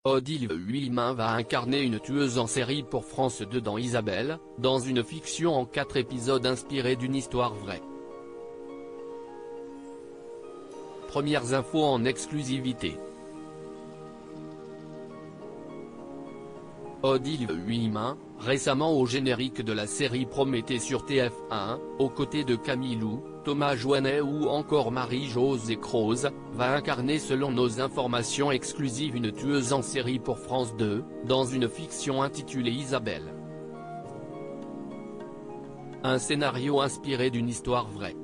Odile Huilmin va incarner une tueuse en série pour France 2 dans Isabelle, dans une fiction en 4 épisodes inspirée d'une histoire vraie. Premières infos en exclusivité. Odile Huilmin, récemment au générique de la série Prométhée sur TF1, aux côtés de Camille Lou, Thomas Joannet ou encore Marie-Josée Croze, va incarner selon nos informations exclusives une tueuse en série pour France 2, dans une fiction intitulée Isabelle. Un scénario inspiré d'une histoire vraie.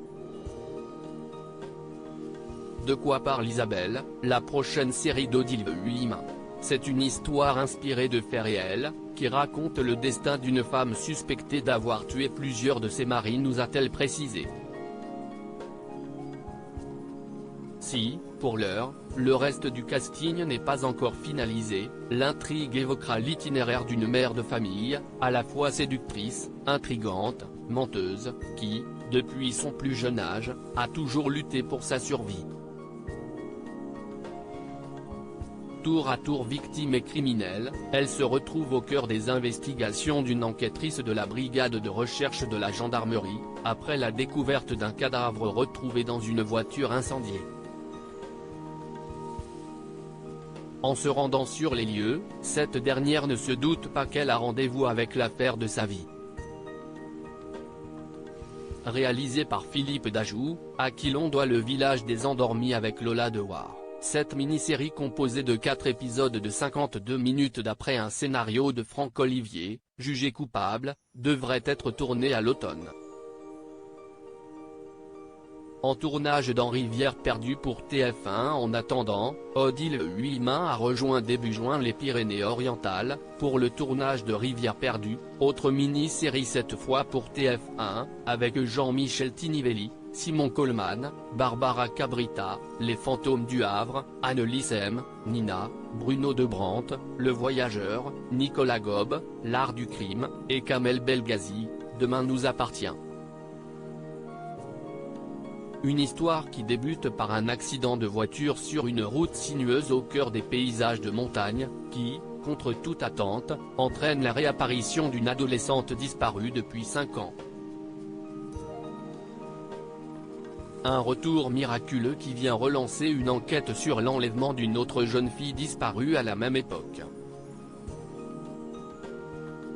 De quoi parle Isabelle, la prochaine série d'Odile Huilmin? C'est une histoire inspirée de faits réels, qui raconte le destin d'une femme suspectée d'avoir tué plusieurs de ses maris, nous a-t-elle précisé. Si, pour l'heure, le reste du casting n'est pas encore finalisé, l'intrigue évoquera l'itinéraire d'une mère de famille, à la fois séductrice, intrigante, menteuse, qui, depuis son plus jeune âge, a toujours lutté pour sa survie. Tour à tour victime et criminelle, elle se retrouve au cœur des investigations d'une enquêtrice de la brigade de recherche de la gendarmerie, après la découverte d'un cadavre retrouvé dans une voiture incendiée. En se rendant sur les lieux, cette dernière ne se doute pas qu'elle a rendez-vous avec l'affaire de sa vie. Réalisé par Philippe Dajoux, à qui l'on doit Le Village des Endormis avec Lola Dewar. Cette mini-série composée de 4 épisodes de 52 minutes d'après un scénario de Franck Olivier, jugé coupable, devrait être tournée à l'automne. En tournage dans Rivière perdue pour TF1. En attendant, Odile Huilmin a rejoint début juin les Pyrénées-Orientales, pour le tournage de Rivière perdue, autre mini-série cette fois pour TF1, avec Jean-Michel Tinivelli, Simon Coleman, Barbara Cabrita, Les Fantômes du Havre, Annelise M, Nina, Bruno Debrandt, Le Voyageur, Nicolas Gobe, L'Art du Crime, et Kamel Belghazi, Demain nous appartient. Une histoire qui débute par un accident de voiture sur une route sinueuse au cœur des paysages de montagne, qui, contre toute attente, entraîne la réapparition d'une adolescente disparue depuis 5 ans. Un retour miraculeux qui vient relancer une enquête sur l'enlèvement d'une autre jeune fille disparue à la même époque.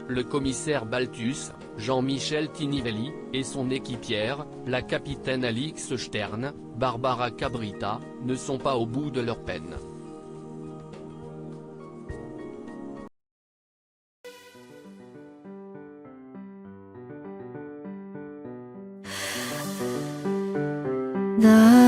Le commissaire Balthus, Jean-Michel Tinivelli, et son équipière, la capitaine Alix Stern, Barbara Cabrita, ne sont pas au bout de leur peine. 나